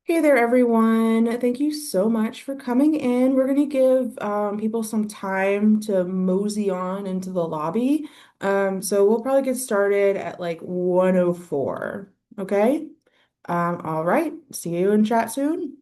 Hey there, everyone. Thank you so much for coming in. We're going to give people some time to mosey on into the lobby. So we'll probably get started at like 1:04. Okay? All right. See you in chat soon.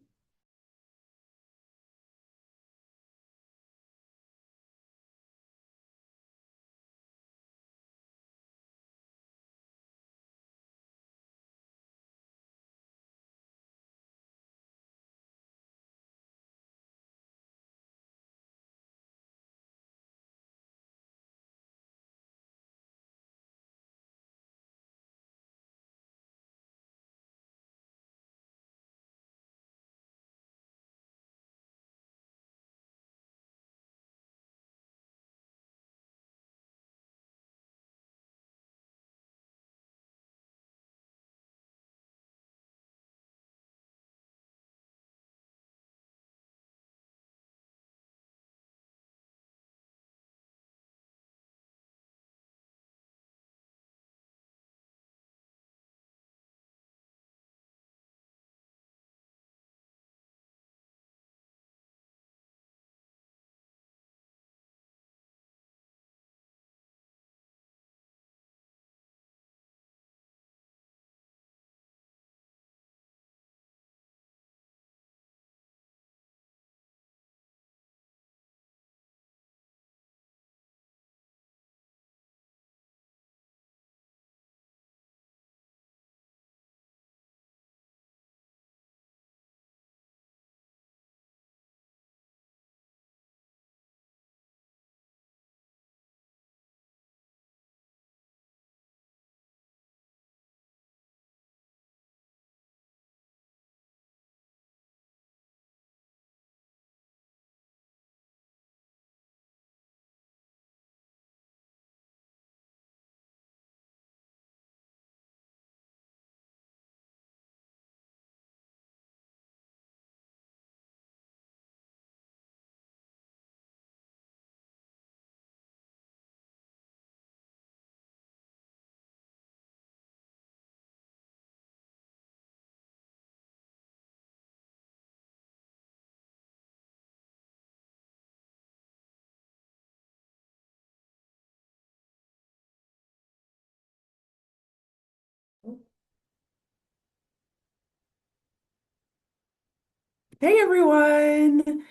Hey, everyone. We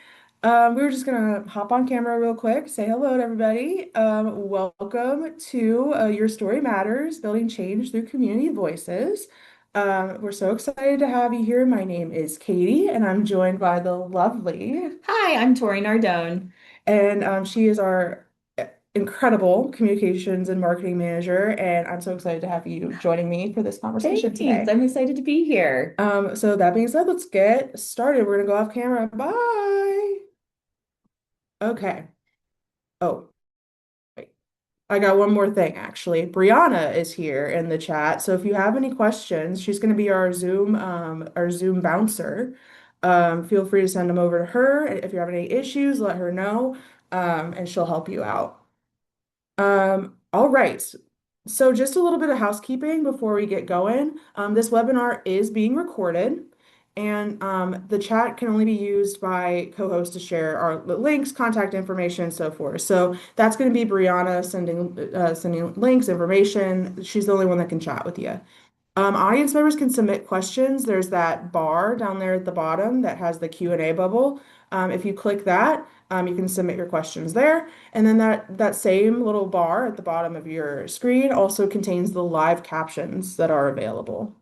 were just gonna hop on camera real quick, say hello to everybody. Welcome to Your Story Matters, Building Change Through Community Voices. We're so excited to have you here. My name is Katie, and I'm joined by the lovely, Hi, I'm Tori Nardone. and she is our incredible communications and marketing manager. And I'm so excited to have you joining me for this conversation Thanks. today. I'm excited to be here. So that being said, let's get started. We're gonna go off camera. Bye. Okay. Oh, wait. I got one more thing actually. Brianna is here in the chat. So if you have any questions, she's going to be our Zoom bouncer. Feel free to send them over to her. And if you have any issues, let her know, and she'll help you out. All right. So just a little bit of housekeeping before we get going. This webinar is being recorded, and the chat can only be used by co-hosts to share our links, contact information, and so forth. So that's going to be Brianna sending links, information. She's the only one that can chat with you. Audience members can submit questions. There's that bar down there at the bottom that has the Q&A bubble. If you click that, you can submit your questions there. And then that same little bar at the bottom of your screen also contains the live captions that are available.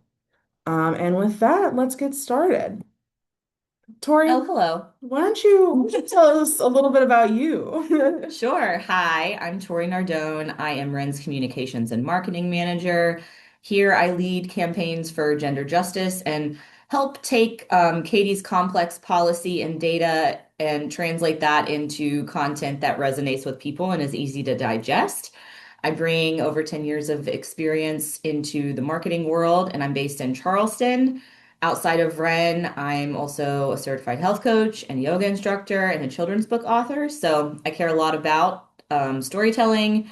And with that, let's get started. Tori, Oh, hello. why don't you tell us a little bit about you? Sure. Hi, I'm Tori Nardone. I am WREN's Communications and Marketing Manager. Here, I lead campaigns for gender justice and help take Katie's complex policy and data and translate that into content that resonates with people and is easy to digest. I bring over 10 years of experience into the marketing world, and I'm based in Charleston. Outside of WREN, I'm also a certified health coach and yoga instructor and a children's book author. So I care a lot about storytelling,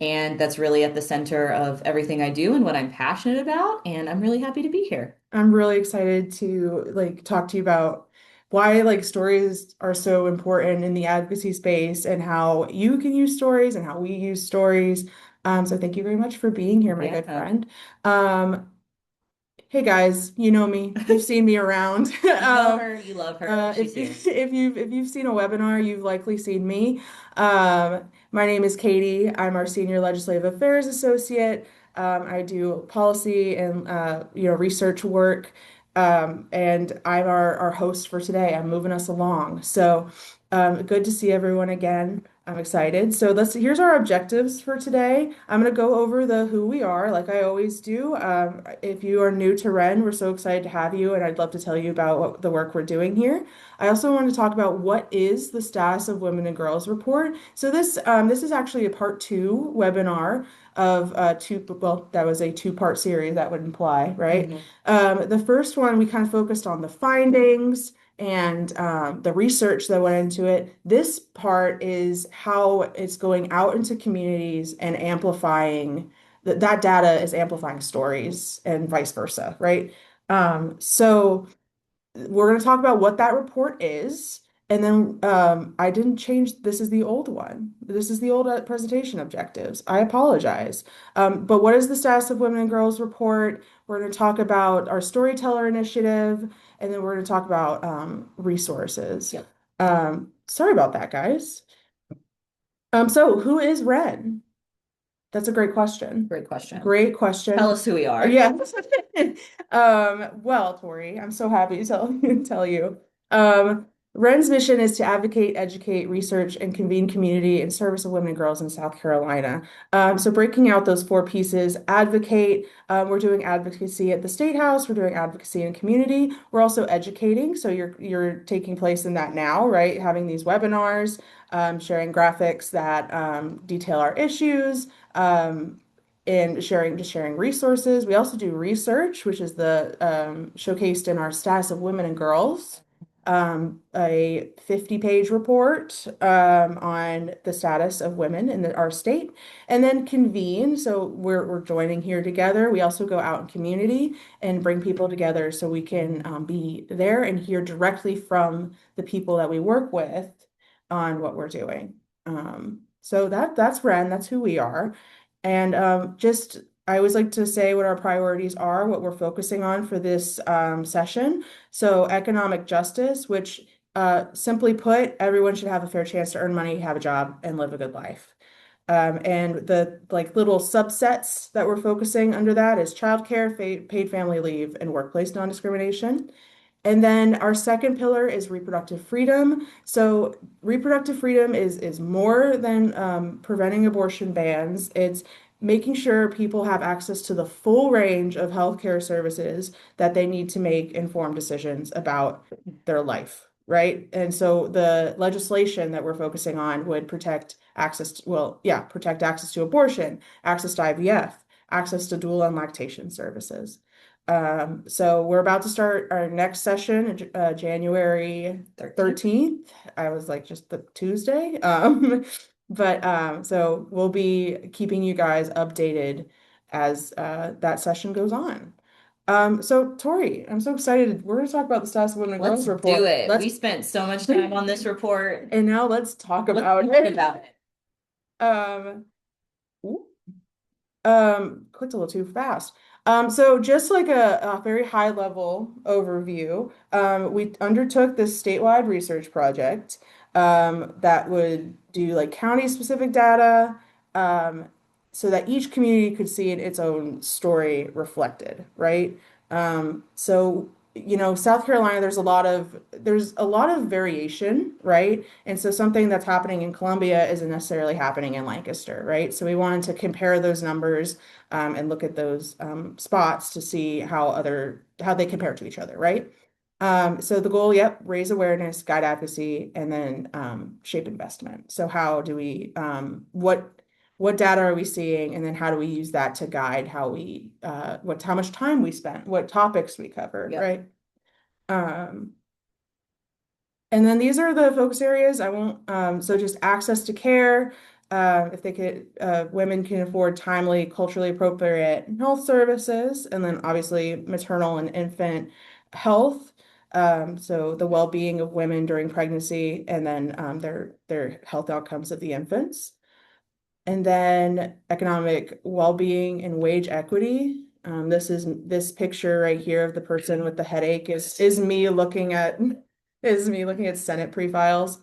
and that's really at the center of everything I do and what I'm passionate about. And I'm really happy to be here. I'm really excited to talk to you about why stories are so important in the advocacy space and how you can use stories and how we use stories. So thank you very much for being here, my good Yeah. friend. Um, Hey guys, you know me. You've seen me around. You know her, you love her, she's here. If you've seen a webinar, you've likely seen me. My name is Katie. I'm our Senior Legislative Affairs Associate. I do policy and research work. And I'm our host for today. I'm moving us along. So good to see everyone again. I'm excited. So here's our objectives for today. I'm going to go over the who we are, like I always do. If you are new to WREN, we're so excited to have you, and I'd love to tell you about the work we're doing here. I also want to talk about what is the status of Women and Girls Report. So this is actually a part two webinar of well, that was a two-part series that would imply, right? Mhm. The first one, we kind of focused on the findings and the research that went into it. This part is how it's going out into communities and amplifying that data is amplifying stories and vice versa, right? So we're going to talk about what that report is. And then I didn't change. This is the old one. This is the old presentation objectives. I apologize. But what is the status of Women and Girls Report? We're going to talk about our storyteller initiative, and then we're going to talk about resources. Yep. Sorry about that, guys. So who is Ren? That's a great question. Great question. Great Tell question. us who we are. Yeah. Well, Tori, I'm so happy to tell you. REN's mission is to advocate, educate, research, and convene community in service of women and girls in South Carolina. So breaking out those four pieces, advocate, we're doing advocacy at the State House, we're doing advocacy in community, we're also educating. So you're taking place in that now, right? Having these webinars, sharing graphics that detail our issues and sharing resources. We also do research, which is the showcased in our status of women and girls, a 50-page report on the status of women in our state, and then convene. So we're joining here together. We also go out in community and bring people together so we can be there and hear directly from the people that we work with on what we're doing. So that's Ren, that's who we are. And just, I always like to say what our priorities are, what we're focusing on for this session. So, economic justice, which simply put, everyone should have a fair chance to earn money, have a job, and live a good life. And the little subsets that we're focusing under that is childcare, paid family leave, and workplace non-discrimination. And then our second pillar is reproductive freedom. So reproductive freedom is more than preventing abortion bans. It's making sure people have access to the full range of healthcare services that they need to make informed decisions about their life, right? And so the legislation that we're focusing on would protect access to, well, yeah, protect access to abortion, access to IVF, access to dual and lactation services. So we're about to start our next session, January 13th. 13th. I was like just the Tuesday. But so we'll be keeping you guys updated as that session goes on. So Tori, I'm so excited. We're going to talk about the status of women and Let's girls do report. it. We spent so much time on this report. And now let's talk Let's about talk it. about it. Um, clicked a little too fast. So just like a very high level overview, we undertook this statewide research project that would do like county specific data um, so that each community could see its own story reflected, right? So South Carolina, there's a lot of variation, right? And so something that's happening in Columbia isn't necessarily happening in Lancaster, right? So we wanted to compare those numbers and look at those spots to see how they compare to each other, right? So the goal, yep, raise awareness, guide advocacy, and then shape investment. So how do we what data are we seeing, and then how do we use that to guide how much time we spent, what topics we covered, Yep. right? Um, and then these are the focus areas. I won't, so just access to care. If they could, women can afford timely, culturally appropriate health services, and then obviously maternal and infant health. So the well-being of women during pregnancy, and then their health outcomes of the infants. And then economic well-being and wage equity. This picture right here of the person with the headache is me looking at Senate pre-files.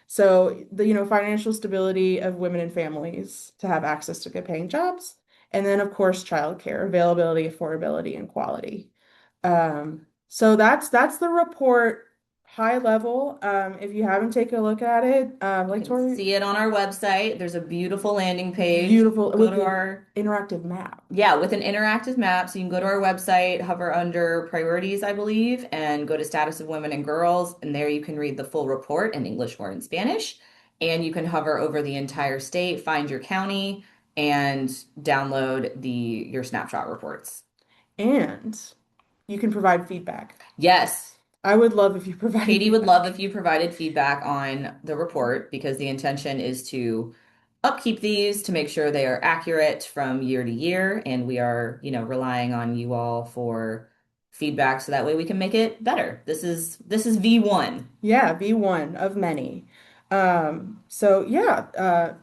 So financial stability of women and families to have access to good paying jobs. And then of course, childcare, availability, affordability, and quality. So that's the report high level. If you haven't taken a look at it, You like can Tori, see it on our website. There's a beautiful landing page. beautiful Go with to the our interactive map. Yeah, with an interactive map. So you can go to our website, hover under priorities, I believe, and go to status of women and girls. And there you can read the full report in English or in Spanish. And you can hover over the entire state, find your county, and download your snapshot reports. And you can provide feedback. Yes, I would love if you provided Katie would love feedback. if you provided feedback on the report because the intention is to upkeep these to make sure they are accurate from year to year. And we are, relying on you all for feedback so that way we can make it better. This is V1. Yeah, V1 of many. So yeah,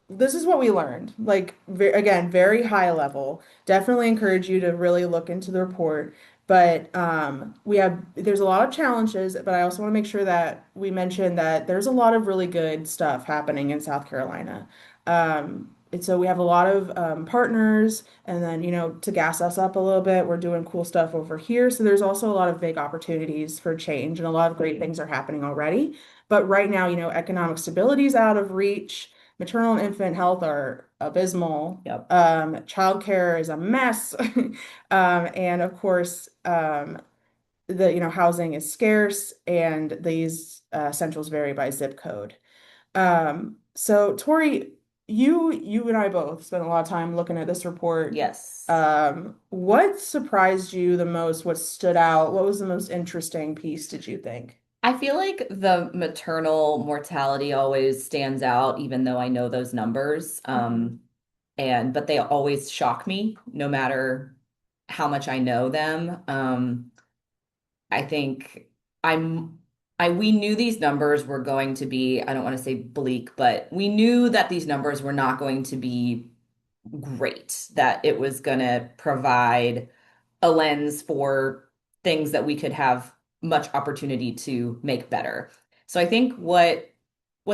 this is what we learned. Like, again, very high level. Definitely encourage you to really look into the report. But there's a lot of challenges, but I also want to make sure that we mention that there's a lot of really good stuff happening in South Carolina. And so we have a lot of partners, and then, to gas us up a little bit, we're doing cool stuff over here. So there's also a lot of big opportunities for change, and a lot of great things are happening already. But right now, economic stability is out of reach. Maternal and infant health are abysmal. Yep. Childcare is a mess. And of course, housing is scarce and these essentials vary by zip code. So Tori, you and I both spent a lot of time looking at this report. Yes. What surprised you the most? What stood out? What was the most interesting piece, did you think? I feel like the maternal mortality always stands out, even though I know those numbers. Mhm. But they always shock me, no matter how much I know them. I think I'm we knew these numbers were going to be, I don't want to say bleak, but we knew that these numbers were not going to be great, that it was going to provide a lens for things that we could have much opportunity to make better. So I think what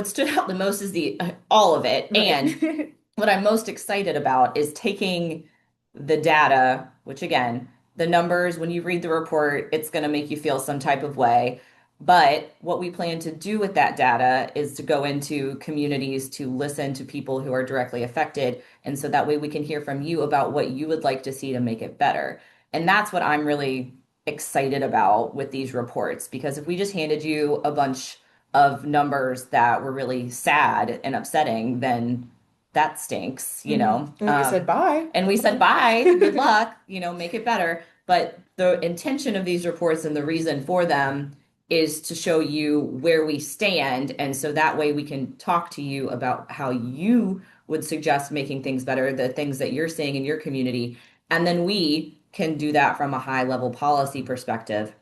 stood out the most is the all of it. Right. And what I'm most excited about is taking the data, which again, the numbers, when you read the report, it's going to make you feel some type of way. But what we plan to do with that data is to go into communities to listen to people who are directly affected. And so that way we can hear from you about what you would like to see to make it better. And that's what I'm really excited about with these reports, because if we just handed you a bunch of numbers that were really sad and upsetting, then that stinks, you Hmm. know. And then we said bye. And we said, bye, good luck, make it better. But the intention of these reports and the reason for them is to show you where we stand. And so that way we can talk to you about how you would suggest making things better, the things that you're seeing in your community. And then we can do that from a high level policy perspective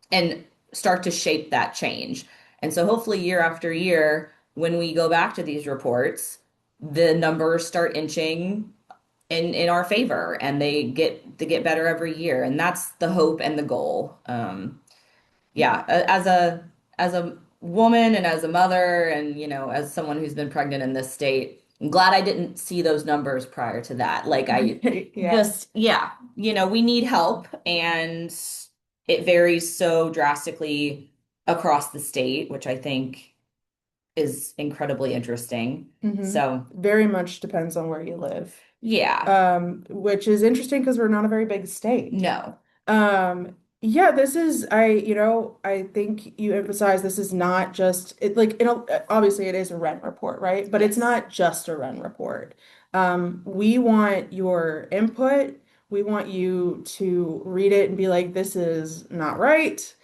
and start to shape that change. And so hopefully year after year, when we go back to these reports, the numbers start inching in our favor and they get better every year. And that's the hope and the goal. Yeah, as a woman and as a mother and as someone who's been pregnant in this state, I'm glad I didn't see those numbers prior to that. Like I Yeah. just yeah, we need help and it varies so drastically across the state, which I think is incredibly interesting. Hmm. So, Very much depends on where you live. yeah. Which is interesting because we're not a very big state. No. Yeah, I think you emphasize this is not just it like obviously it is a rent report, right? But it's Yes. not just a rent report. We want your input. We want you to read it and be like, this is not right,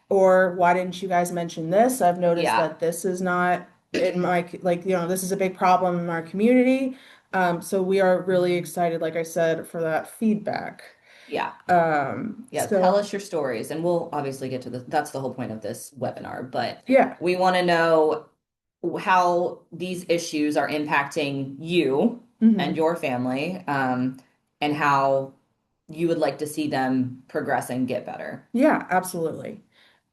or why didn't you guys mention this? I've noticed Yeah. that this is not. in my like, this is a big problem in our community. So we are really excited, like I said, for that feedback. Yeah. Yeah, tell So us your stories, and we'll obviously get to that's the whole point of this webinar, but yeah. we want to know how these issues are impacting you and Hmm. your family, and how you would like to see them progress and get better. Yeah, absolutely.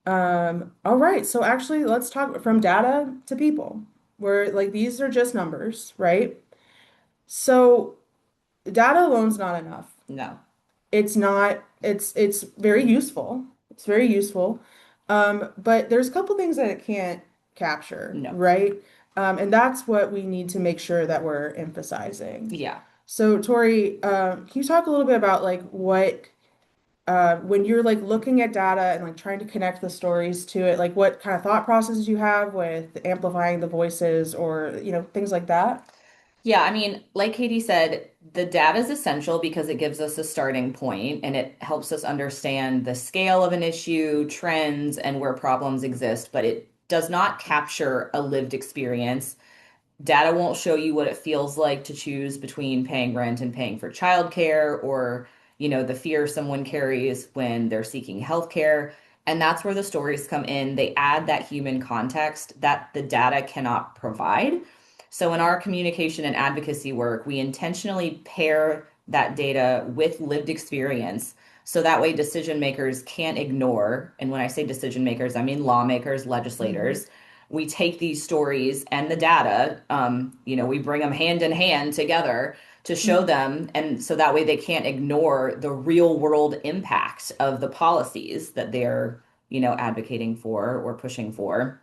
All right. So actually, let's talk from data to people. Where like these are just numbers, right? So data alone's not enough. No, It's not, it's very useful. It's very useful. But there's a couple things that it can't capture, no. right? And that's what we need to make sure that we're emphasizing. Yeah. So Tori, can you talk a little bit about like what when you're like looking at data and like trying to connect the stories to it, like what kind of thought processes you have with amplifying the voices or, things like that? Yeah, I mean, like Katie said, the data is essential because it gives us a starting point and it helps us understand the scale of an issue, trends, and where problems exist, but it does not capture a lived experience. Data won't show you what it feels like to choose between paying rent and paying for childcare, or, the fear someone carries when they're seeking healthcare. And that's where the stories come in. They add that human context that the data cannot provide. So in our communication and advocacy work, we intentionally pair that data with lived experience. So that way decision makers can't ignore, and when I say decision makers, I mean lawmakers, Hmm. legislators. We take these stories and the data, we bring them hand in hand together to show Hmm. them. And so that way they can't ignore the real world impact of the policies that they're, advocating for or pushing for.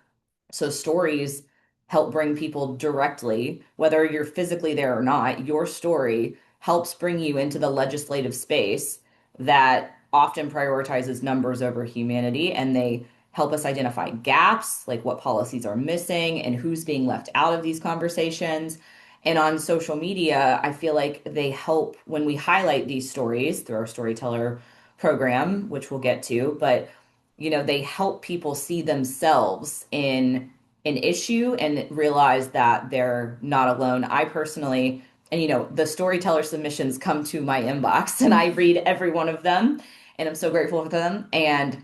So stories help bring people directly, whether you're physically there or not, your story helps bring you into the legislative space that often prioritizes numbers over humanity, and they help us identify gaps, like what policies are missing and who's being left out of these conversations. And on social media, I feel like they help when we highlight these stories through our storyteller program, which we'll get to, but they help people see themselves in an issue and realize that they're not alone. I personally, and the storyteller submissions come to my inbox and I read every one of them and I'm so grateful for them. And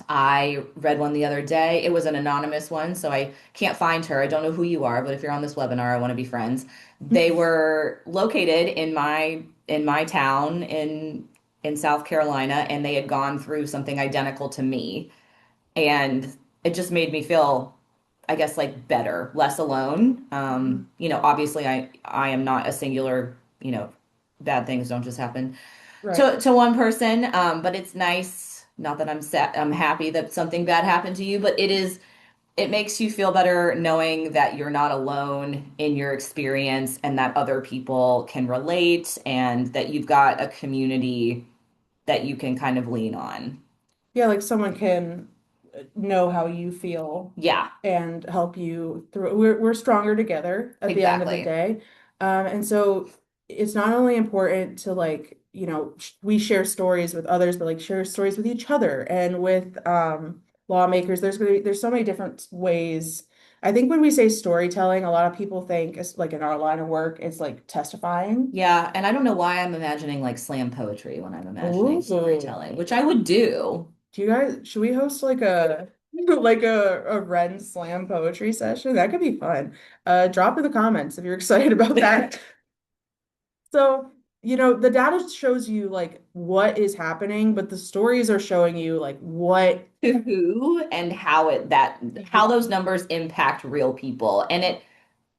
I read one the other day. It was an anonymous one, so I can't find her. I don't know who you are, but if you're on this webinar, I want to be friends. They were located in my town in South Carolina, and they had gone through something identical to me. And it just made me feel, I guess, like better, less alone. Obviously I am not a singular, bad things don't just happen Right. to one person. But it's nice, not that I'm happy that something bad happened to you, but it makes you feel better knowing that you're not alone in your experience and that other people can relate and that you've got a community that you can kind of lean on. Yeah, like someone can know how you feel Yeah, and help you through. We're stronger together at the end of the exactly. day. And so it's not only important to like, we share stories with others, but like share stories with each other and with lawmakers. There's so many different ways. I think when we say storytelling, a lot of people think it's like in our line of work, it's like testifying. Yeah, and I don't know why I'm imagining like slam poetry when I'm imagining Ooh. storytelling, which I would do. Do you guys, should we host like a like a WREN slam poetry session? That could be fun. Drop in the comments if you're excited about that. So, the data shows you like what is happening, but the stories are showing you like what. To who and how those numbers impact real people. And it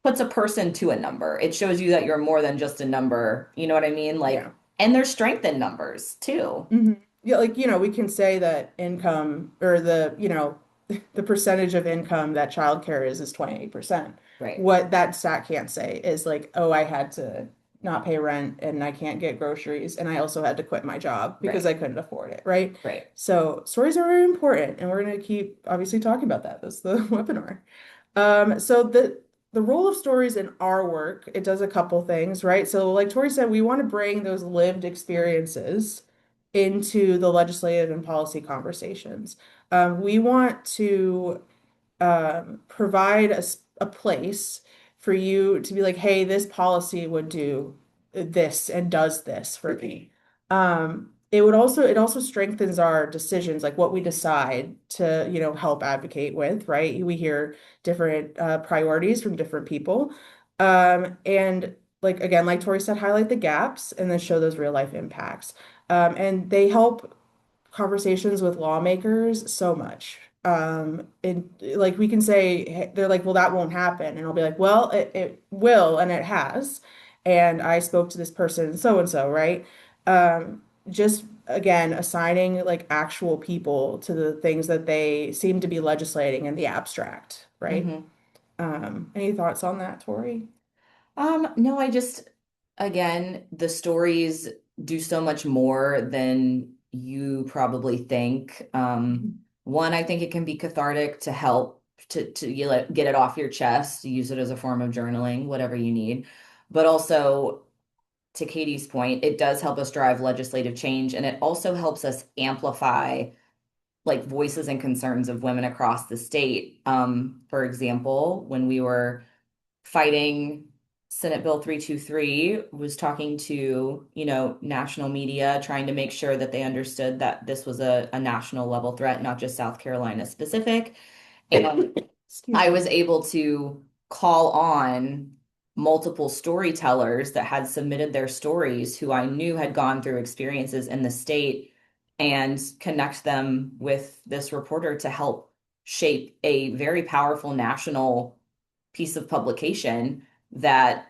puts a person to a number. It shows you that you're more than just a number. You know what I mean? Yeah. Like, and there's strength in numbers too. Hmm. Yeah, like, we can say that income or the percentage of income that childcare is 28%. Right, What that stat can't say is like, oh, I had to not pay rent and I can't get groceries and I also had to quit my job because right, I couldn't afford it, right? right. So stories are very important and we're going to keep obviously talking about that. That's the webinar. So the role of stories in our work, it does a couple things, right? So like Tori said, we want to bring those lived experiences into the legislative and policy conversations. We want to provide a place for you to be like, hey, this policy would do this and does this for me. It also strengthens our decisions, like what we decide to, help advocate with, right? We hear different priorities from different people. And like again, like Tori said, highlight the gaps and then show those real life impacts. And they help conversations with lawmakers so much. And like we can say, hey, they're like, well, that won't happen. And I'll be like, well, it will, and it has. And I spoke to this person, so and so, right? Just again, assigning like actual people to the things that they seem to be legislating in the abstract, right? Hmm. Any thoughts on that, Tori? No, again, the stories do so much more than you probably think. One, I think it can be cathartic to help get it off your chest, use it as a form of journaling, whatever you need. But also, to Katie's point, it does help us drive legislative change, and it also helps us amplify like voices and concerns of women across the state. For example, when we were fighting Senate Bill 323, was talking to, national media, trying to make sure that they understood that this was a national level threat, not just South Carolina specific. And Excuse I me. was able to call on multiple storytellers that had submitted their stories who I knew had gone through experiences in the state and connect them with this reporter to help shape a very powerful national piece of publication that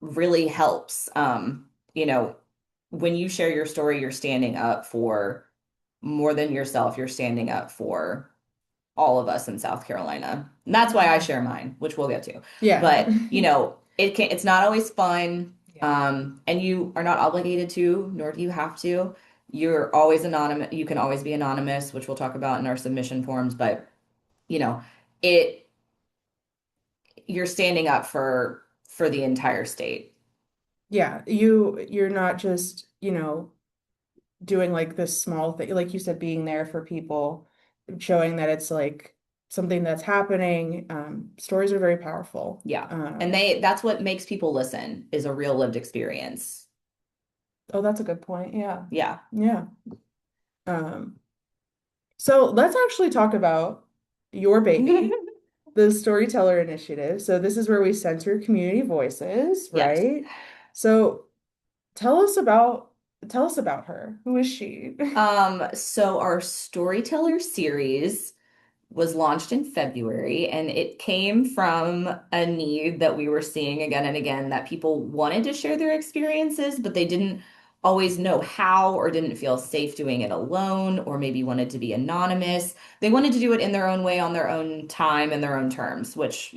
really helps. When you share your story, you're standing up for more than yourself, you're standing up for all of us in South Carolina. And that's why I Mhm. share mine, which we'll get to. Yeah. But, it's not always fun. Yeah. And you are not obligated to, nor do you have to. You're always anonymous. You can always be anonymous, which we'll talk about in our submission forms, but you know, it you're standing up for the entire state. Yeah, you're not just, doing like this small thing, like you said, being there for people, showing that it's like something that's happening. Stories are very powerful. Yeah. And that's what makes people listen is a real lived experience. Oh, that's a good point. Yeah. Yeah. Yeah. Um, so let's actually talk about your baby, the Storyteller Initiative. So this is where we center community voices, Yes. right? So tell us about tell us about her. Who is she? So our storyteller series was launched in February, and it came from a need that we were seeing again and again that people wanted to share their experiences, but they didn't always know how or didn't feel safe doing it alone, or maybe wanted to be anonymous. They wanted to do it in their own way, on their own time, and their own terms, which,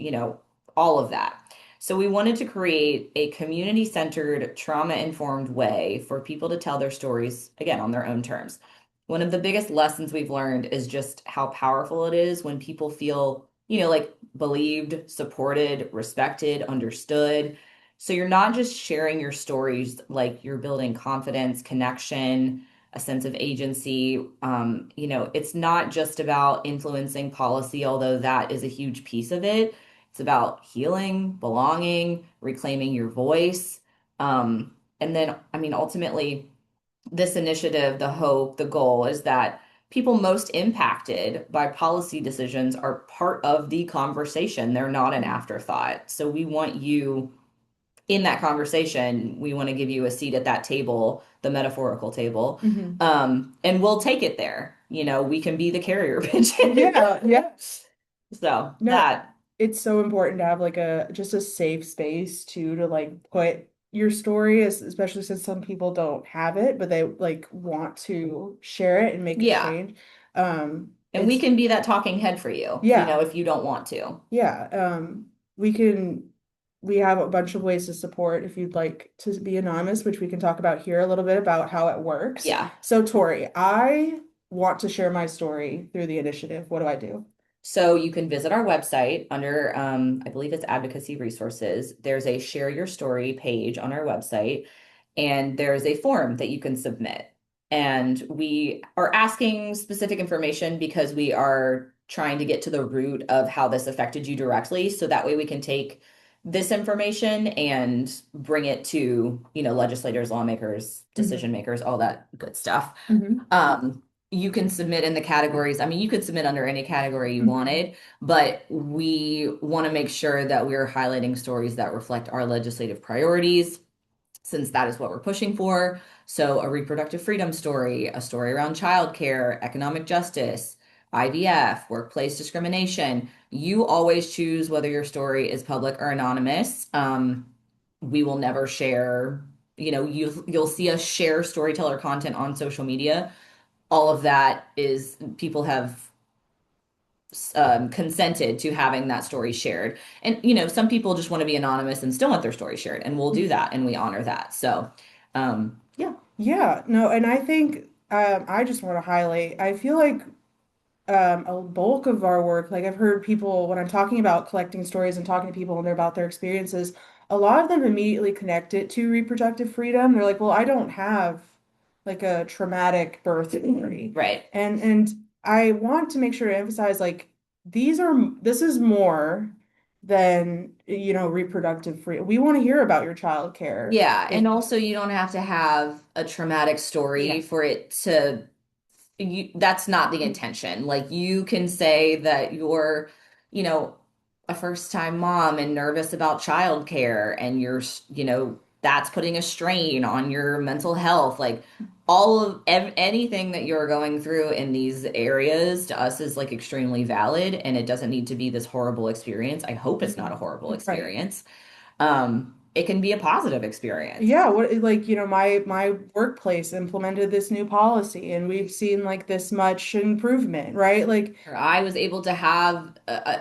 all of that. So we wanted to create a community-centered, trauma-informed way for people to tell their stories, again, on their own terms. One of the biggest lessons we've learned is just how powerful it is when people feel, like believed, supported, respected, understood. So you're not just sharing your stories, like you're building confidence, connection, a sense of agency. It's not just about influencing policy, although that is a huge piece of it. It's about healing, belonging, reclaiming your voice. And then, I mean, ultimately, this initiative, the hope, the goal is that people most impacted by policy decisions are part of the conversation. They're not an afterthought. So we want you in that conversation. We want to give you a seat at that table, the metaphorical table. Mhm. And we'll take it there. We can be the carrier pigeon. Yeah, yeah. So No, that, it's so important to have like a just a safe space too to like put your story, especially since some people don't have it, but they like want to share it and make a yeah. change. And we It's can be that talking head for you, yeah, if you don't want to. yeah. We can we have a bunch of ways to support if you'd like to be anonymous, which we can talk about here a little bit about how it works. Yeah. So Tori, I want to share my story through the initiative. What do I do? So you can visit our website under, I believe it's advocacy resources. There's a share your story page on our website, and there's a form that you can submit. And we are asking specific information because we are trying to get to the root of how this affected you directly. So that way we can take this information and bring it to, legislators, lawmakers, Mhm. decision makers, all that good stuff. Mhm. You can submit in the categories. I mean, you could submit under any category you Mhm. wanted, but we want to make sure that we're highlighting stories that reflect our legislative priorities, since that is what we're pushing for. So, a reproductive freedom story, a story around childcare, economic justice, IVF, workplace discrimination. You always choose whether your story is public or anonymous. We will never share. You'll see us share storyteller content on social media. All of that is people have consented to having that story shared. And, some people just want to be anonymous and still want their story shared, and we'll do that and we honor that. So, yeah. Yeah, no, and I think I just want to highlight, I feel like a bulk of our work, like I've heard people when I'm talking about collecting stories and talking to people and they're about their experiences, a lot of them immediately connect it to reproductive freedom. They're like, well, I don't have like a traumatic birth story. Right. And I want to make sure to emphasize like this is more than, reproductive freedom. We want to hear about your child care. Yeah. If And also, you don't have to have a traumatic story yeah. for it to that's not the intention. Like you can say that you're, you know, a first time mom and nervous about childcare and that's putting a strain on your mental health. Like all of anything that you're going through in these areas to us is like extremely valid, and it doesn't need to be this horrible experience. I hope it's not a Mhm. horrible Right. experience. It can be a positive experience. Yeah, what like, my workplace implemented this new policy and we've seen like this much improvement, right? Like, Or I was able to have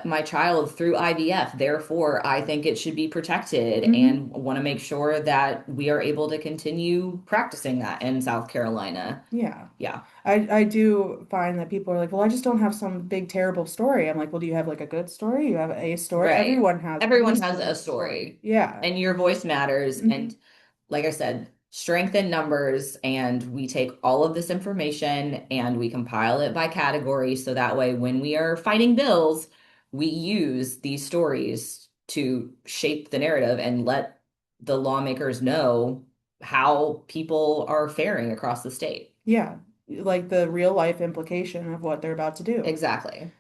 my child through IVF. Therefore, I think it should be protected mhm. and want to make sure that we are able to continue practicing that in South Carolina. Yeah. Yeah, I do find that people are like, well, I just don't have some big terrible story. I'm like, well, do you have like a good story? You have a story? right. Everyone has at Everyone least has one a good story. story, Yeah. and your voice matters. Hmm. And like I said, strength in numbers. And we take all of this information and we compile it by category. So that way, when we are fighting bills, we use these stories to shape the narrative and let the lawmakers know how people are faring across the state. Yeah. Like the real life implication of what they're about to do. Exactly.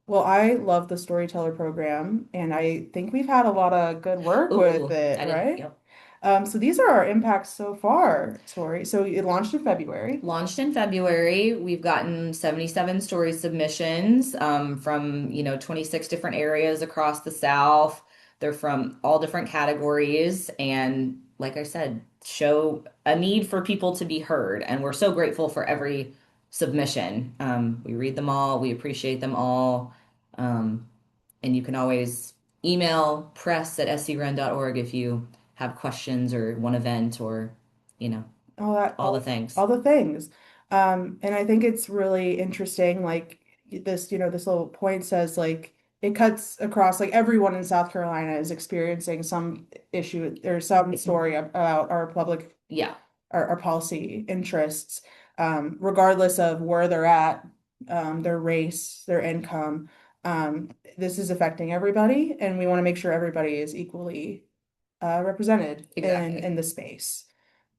Well, I love the storyteller program, and I think we've had a lot of good work with Ooh, it, I didn't, right? yep. So these are our impacts so far, Tori. So it launched in February. Launched in February. We've gotten 77 story submissions from, 26 different areas across the South. They're from all different categories. And like I said, show a need for people to be heard. And we're so grateful for every submission. We read them all, we appreciate them all. Um, and you can always email press@scren.org if you have questions or want to vent or, you know, All that, all the things. all the things. And I think it's really interesting, like this, this little point says like it cuts across like everyone in South Carolina is experiencing some issue or some story about our public Yeah, our policy interests, regardless of where they're at, their race, their income. This is affecting everybody, and we want to make sure everybody is equally represented exactly. in the space.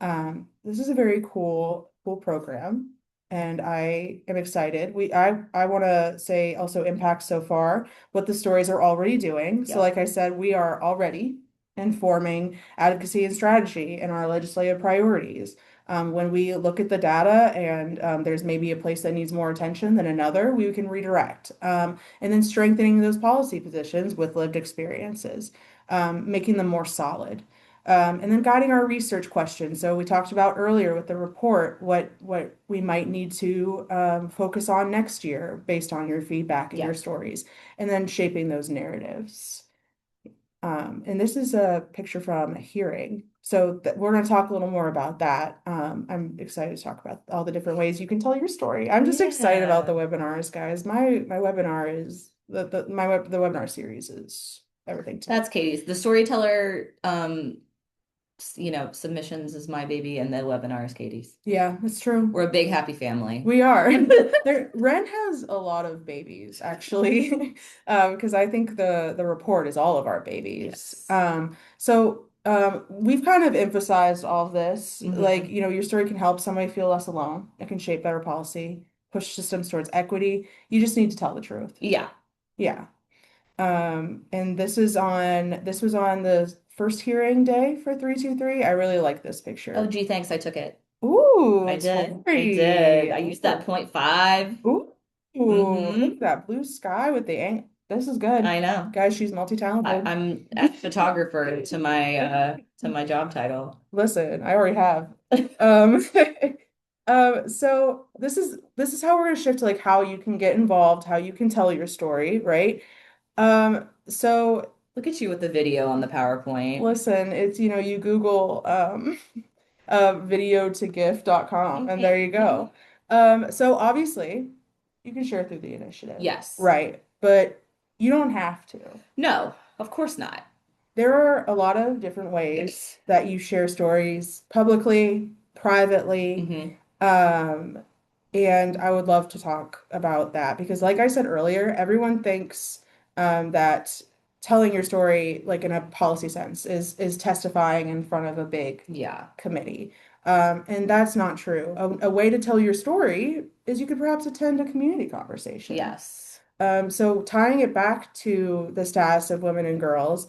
This is a very cool program, and I am excited. I want to say also impact so far, what the stories are already doing. So, Yep. like I said, we are already informing advocacy and strategy and our legislative priorities. When we look at the data and there's maybe a place that needs more attention than another, we can redirect. And then strengthening those policy positions with lived experiences, making them more solid. And then guiding our research questions. So we talked about earlier with the report what we might need to focus on next year based on your feedback and your Yep. stories, and then shaping those narratives. And this is a picture from a hearing. So we're going to talk a little more about that. I'm excited to talk about all the different ways you can tell your story. I'm just excited about the Yeah. webinars, guys. My webinar is the webinar series is everything to me. That's Katie's. The storyteller Submissions is my baby and the webinar is Katie's. Yeah, that's true. We're a big happy family. We are. Ren has a lot of babies, actually, because I think the report is all of our babies. Yes. We've kind of emphasized all of this. Like, Hmm. your story can help somebody feel less alone. It can shape better policy, push systems towards equity. You just need to tell the truth. Yeah. Yeah. And this was on the first hearing day for 323. I really like this Oh, picture. gee, thanks. I took it. Ooh, I did. I did. Tori. I used that point 0.5. Ooh, look Mm-hmm. at that blue sky with the ang. This is good. I know. Guys, she's multi-talented. I'm a photographer to my job title. Listen, I already have. Um, so this is how we're gonna shift to like how you can get involved, how you can tell your story, right? So Look at you with the video on the PowerPoint. listen, it's you Google videotogif.com and there you Hmm. go. So obviously you can share through the initiative, Yes. right? But you don't have to. No, of course not. There are a lot of different ways that you share stories publicly, privately, Hmm. um, and I would love to talk about that because, like I said earlier, everyone thinks that telling your story, like in a policy sense, is testifying in front of a big Yeah. committee. And that's not true. A way to tell your story is you could perhaps attend a community conversation. Yes. So tying it back to the status of women and girls,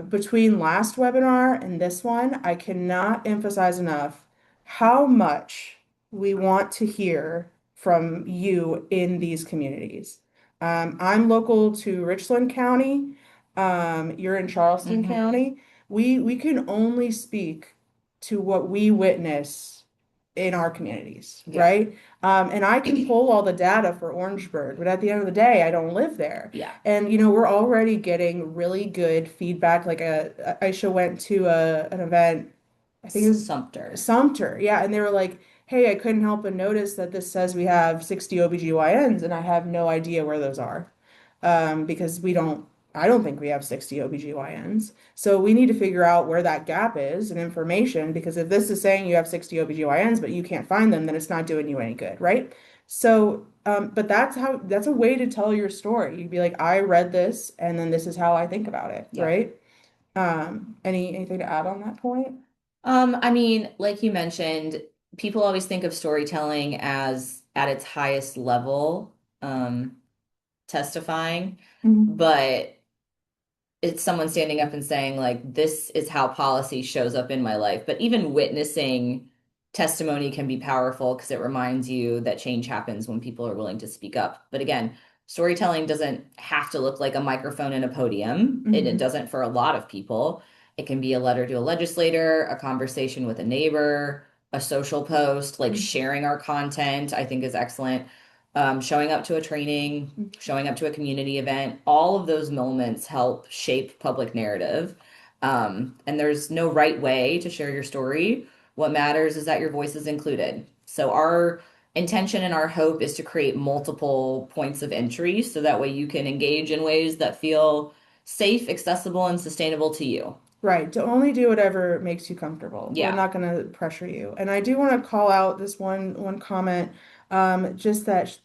between last webinar and this one, I cannot emphasize enough how much we want to hear from you in these communities. I'm local to Richland County. You're in Charleston Hmm. County. We can only speak to what we witness in our communities, Yeah. right? And I can pull all the data for Orangeburg, but at the end of the day, I don't live there. Yeah. And we're already getting really good feedback. Like Aisha went to an event, I think it was Sumter. Sumter, yeah, and they were like, "Hey, I couldn't help but notice that this says we have 60 OBGYNs, and I have no idea where those are." Because I don't think we have 60 OBGYNs. So we need to figure out where that gap is in information because if this is saying you have 60 OBGYNs but you can't find them, then it's not doing you any good, right? So, but that's a way to tell your story. You'd be like, I read this and then this is how I think about it, Yep. right? Anything to add on that point? I mean, like you mentioned, people always think of storytelling as at its highest level, testifying, Mhm. but it's someone standing up and saying like this is how policy shows up in my life. But even witnessing testimony can be powerful because it reminds you that change happens when people are willing to speak up. But again, storytelling doesn't have to look like a microphone and a podium. It Mhm. doesn't for a lot of people. It can be a letter to a legislator, a conversation with a neighbor, a social post, like Mhm. sharing our content, I think is excellent. Showing up to a training, showing up to a community event, all of those moments help shape public narrative. And there's no right way to share your story. What matters is that your voice is included. So our intention and our hope is to create multiple points of entry so that way you can engage in ways that feel safe, accessible, and sustainable to you. Right, to only do whatever makes you comfortable. We're Yeah. not going to pressure you. And I do want to call out this one comment, just that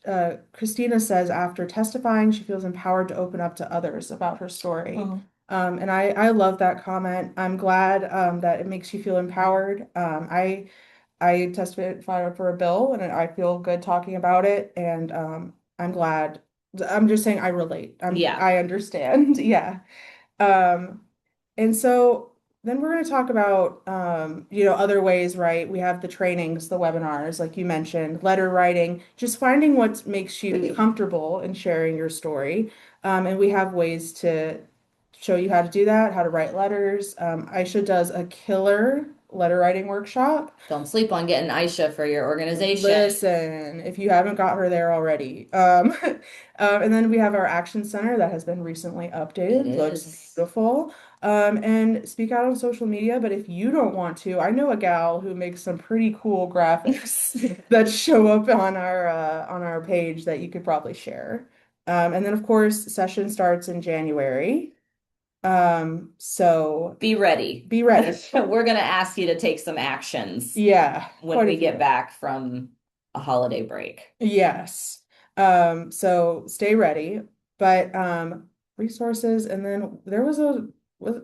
Christina says after testifying, she feels empowered to open up to others about her story. Oh. And I love that comment. I'm glad that it makes you feel empowered. I testified for a bill, and I feel good talking about it. And I'm glad. I'm just saying I relate. Yeah. I understand. Yeah. Um, and so then we're going to talk about, other ways, right? We have the trainings, the webinars, like you mentioned, letter writing, just finding what makes you comfortable in sharing your story. And we have ways to show you how to do that, how to write letters. Aisha does a killer letter writing workshop. Don't sleep on getting Aisha for your organization. Listen, if you haven't got her there already. And then we have our action center that has been recently It updated, looks is. beautiful. And speak out on social media. But if you don't want to, I know a gal who makes some pretty cool graphics that show up on our page that you could probably share. And then of course, session starts in January. So Be ready. be ready. We're going to ask you to take some actions Yeah, when quite a we get few. back from a holiday break. Yes. So stay ready. But resources, and then there was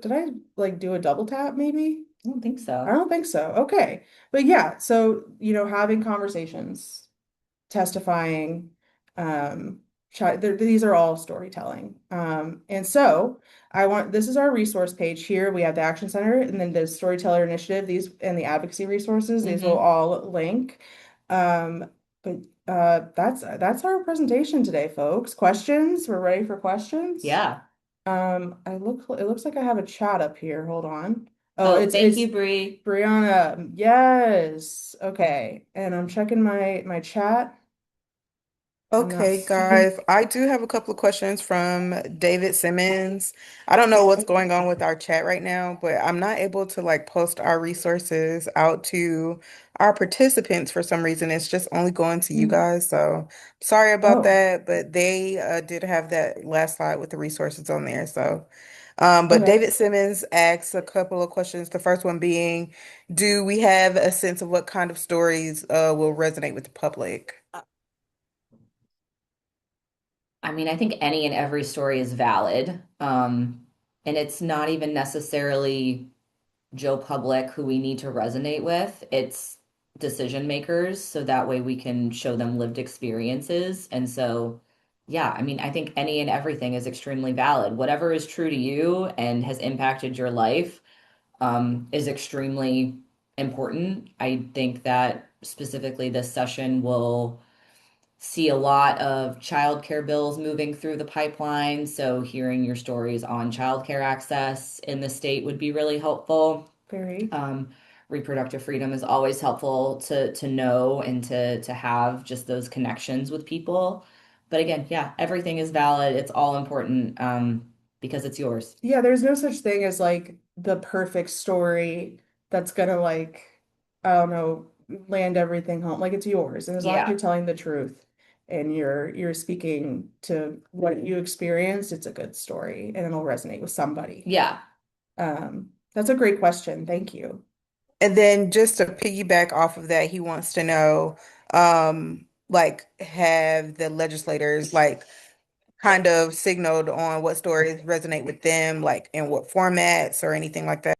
did I like do a double tap maybe? I don't think I so. don't think so. Okay. But yeah, so having conversations, testifying, these are all storytelling. And so this is our resource page here. We have the Action Center and then the Storyteller Initiative, these and the advocacy resources, these will Hmm. all link. Um, but that's our presentation today, folks. Questions? We're ready for questions. Yeah. It looks like I have a chat up here. Hold on. Oh, Oh, thank it's you, Bree. Brianna. Yes. Okay. And I'm checking my chat. I'm not Okay, seeing. guys, I do have a couple of questions from David Simmons. I don't know what's going on with our chat right now, but I'm not able to like post our resources out to our participants for some reason. It's just only going to you guys. So sorry about Oh, that, but they did have that last slide with the resources on there. So, but okay. David Simmons asks a couple of questions. The first one being, do we have a sense of what kind of stories will resonate with the public? I mean, I think any and every story is valid. And it's not even necessarily Joe Public who we need to resonate with. It's decision makers, so that way we can show them lived experiences. And so, yeah, I mean, I think any and everything is extremely valid. Whatever is true to you and has impacted your life, is extremely important. I think that specifically this session will see a lot of childcare bills moving through the pipeline. So hearing your stories on childcare access in the state would be really helpful. Very. Um, Reproductive freedom is always helpful to know and to have just those connections with people. But again, yeah, everything is valid. It's all important, because it's yours. Yeah, there's no such thing as like the perfect story that's gonna like, I don't know, land everything home. Like it's yours. And as long as you're Yeah. telling the truth and you're speaking to what you experienced, it's a good story and it'll resonate with somebody. Yeah. That's a great question. Thank you. And then just to piggyback off of that, he wants to know, like, have the legislators like kind of signaled on what stories resonate with them, like in what formats or anything like that?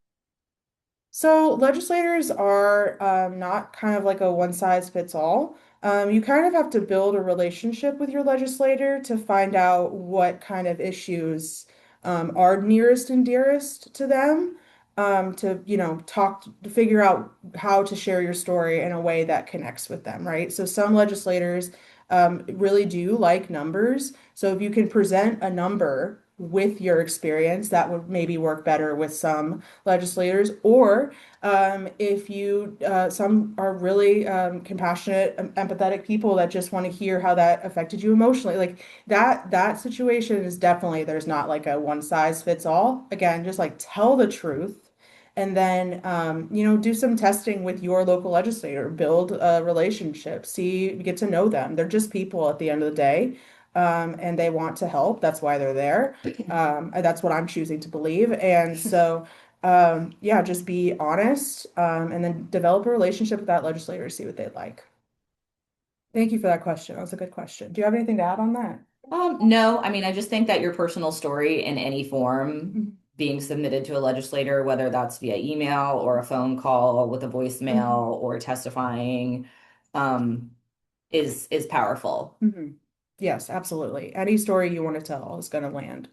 So legislators are not kind of like a one size fits all. You kind of have to build a relationship with your legislator to find out what kind of issues are nearest and dearest to them. To talk to figure out how to share your story in a way that connects with them, right? So some legislators really do like numbers. So if you can present a number with your experience, that would maybe work better with some legislators, or if you some are really compassionate, empathetic people that just want to hear how that affected you emotionally. Like that situation is definitely there's not like a one size fits all. Again, just like tell the truth. And then, do some testing with your local legislator, build a relationship, get to know them. They're just people at the end of the day, and they want to help. That's why they're there. That's what I'm choosing to believe. And so, yeah, just be honest, and then develop a relationship with that legislator, see what they'd like. Thank you for that question. That was a good question. Do you have anything to add on that? No, I mean, I just think that your personal story in any form Mhm. being submitted to a legislator, whether that's via email or a phone call with a Mhm. voicemail or testifying, um, is powerful. Mhm. Yes, absolutely. Any story you want to tell is going to land.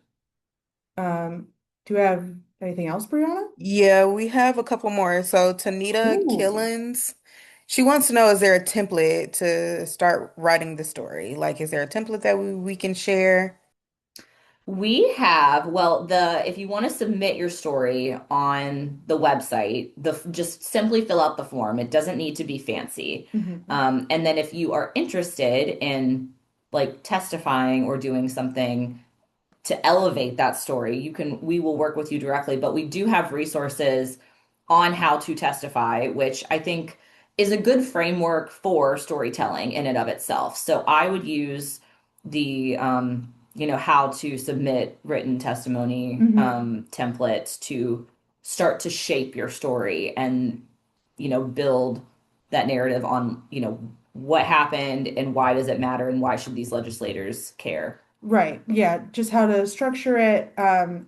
Do you have anything else, Brianna? Yeah, we have a couple more. So Tanita Ooh. Killens, she wants to know, is there a template to start writing the story? Like, is there a template that we can share? We have, well, the if you want to submit your story on the website, just simply fill out the form. It doesn't need to be fancy. Mhm. And then if you are interested in like testifying or doing something to elevate that story, we will work with you directly, but we do have resources on how to testify, which I think is a good framework for storytelling in and of itself. So I would use the how to submit written testimony Hmm. templates to start to shape your story and, build that narrative on, what happened and why does it matter and why should these legislators care? Right. Yeah. Just how to structure it.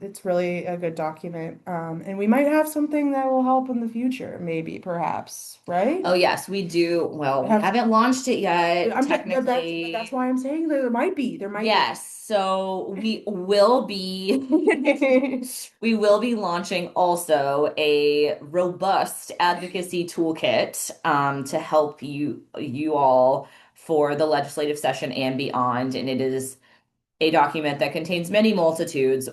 It's really a good document. And we might have something that will help in the future, maybe, perhaps, right? Oh, yes, we do. Well, we Have haven't launched it yet, that's technically. why I'm saying that there might be. Yes, so we will be we will be launching also a robust advocacy toolkit to help you all for the legislative session and beyond. And it is a document that contains many multitudes,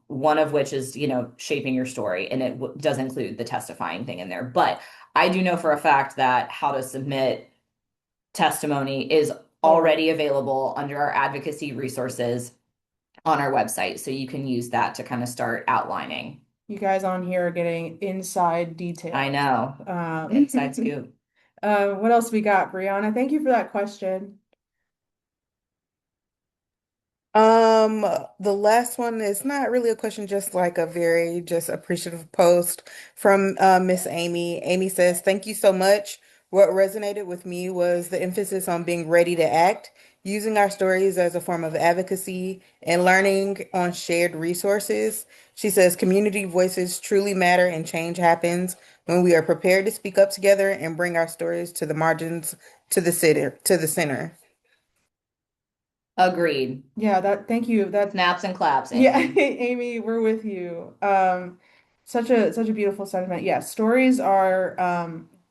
one of which is, shaping your story, and it does include the testifying thing in there. But I do know for a fact that how to submit testimony is All right. already available under our advocacy resources on our website. So you can use that to kind of start outlining. You guys on here are getting inside I details. know. Inside scoop. What else we got, Brianna? Thank you for that question. Um, the last one is not really a question, just like a very just appreciative post from Miss Amy. Amy says, "Thank you so much. What resonated with me was the emphasis on being ready to act, using our stories as a form of advocacy, and learning on shared resources." She says, "Community voices truly matter and change happens when we are prepared to speak up together and bring our stories to the margins, to the center." Agreed. Yeah, thank you. Snaps and claps, Yeah, Amy. Amy, we're with you. Such a beautiful sentiment. Yeah, stories are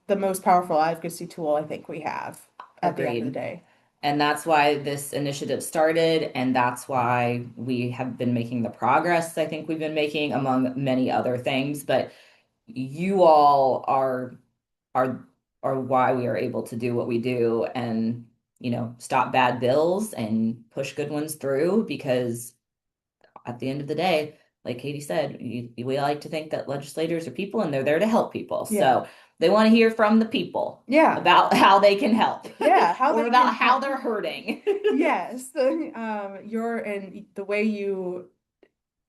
the most powerful advocacy tool I think we have at the end of the Agreed. day. And that's why this initiative started, and that's why we have been making the progress I think we've been making among many other things. But you all are are why we are able to do what we do and, stop bad bills and push good ones through because at the end of the day, like Katie said, we like to think that legislators are people and they're there to help people. Yeah. So they want to hear from the people Yeah. about how they can help Yeah, how or they can about how help. they're hurting. Yes, the way you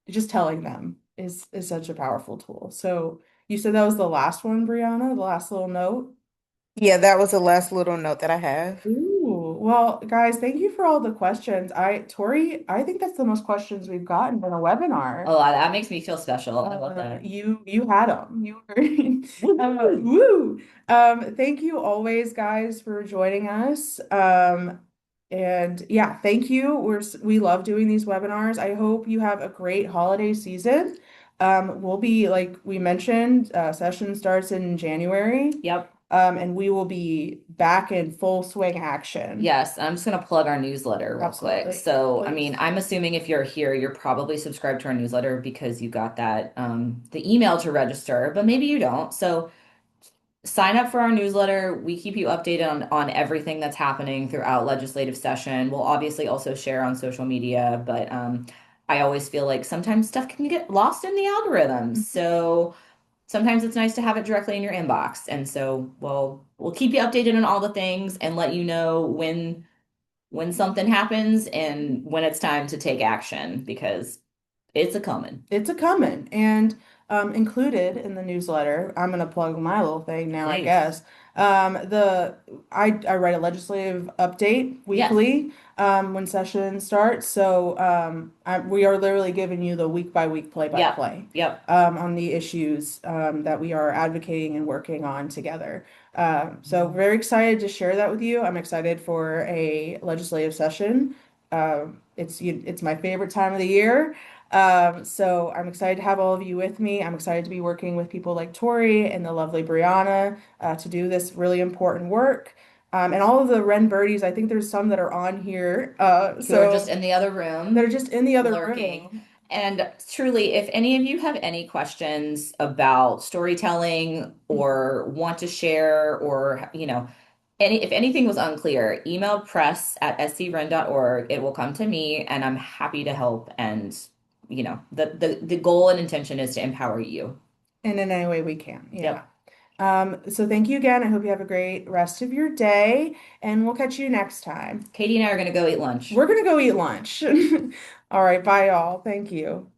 just telling them is such a powerful tool. So you said that was the last one, Brianna, the last little note. Yeah, that was the last little note that I have. Ooh, well, guys, thank you for all the questions. Tori, I think that's the most questions we've gotten in a webinar. Oh, that makes me feel special. I love that. You had them. You were Woo! woo. Thank you always, guys, for joining us. And yeah, thank you. We love doing these webinars. I hope you have a great holiday season. We'll be like we mentioned, session starts in January. Yep. And we will be back in full swing action. Yes, I'm just going to plug our newsletter real quick. Absolutely. So, I mean, Please. I'm assuming if you're here, you're probably subscribed to our newsletter because you got that the email to register, but maybe you don't. So, sign up for our newsletter. We keep you updated on everything that's happening throughout legislative session. We'll obviously also share on social media, but I always feel like sometimes stuff can get lost in the algorithms. So, sometimes it's nice to have it directly in your inbox. And so we'll keep you updated on all the things and let you know when something happens and when it's time to take action because it's a coming. It's a coming and included in the newsletter. I'm gonna plug my little thing now, I Please. guess. The I write a legislative update Yes. weekly when session starts. So we are literally giving you the week by week, play by Yep. play Yep. on the issues that we are advocating and working on together. So very excited to share that with you. I'm excited for a legislative session. It's my favorite time of the year. So I'm excited to have all of you with me. I'm excited to be working with people like Tori and the lovely Brianna to do this really important work. And all of the WREN birdies, I think there's some that are on here. Who are just So in the other they're room just in the other lurking. room. And truly, if any of you have any questions about storytelling or want to share or, if anything was unclear, email press@scren.org. It will come to me and I'm happy to help. And, the goal and intention is to empower you. And in any way we can. Yeah. Yep. So thank you again. I hope you have a great rest of your day, and we'll catch you next time. Katie and I are going to go eat lunch. We're gonna go eat lunch. All right, bye y'all. Thank you.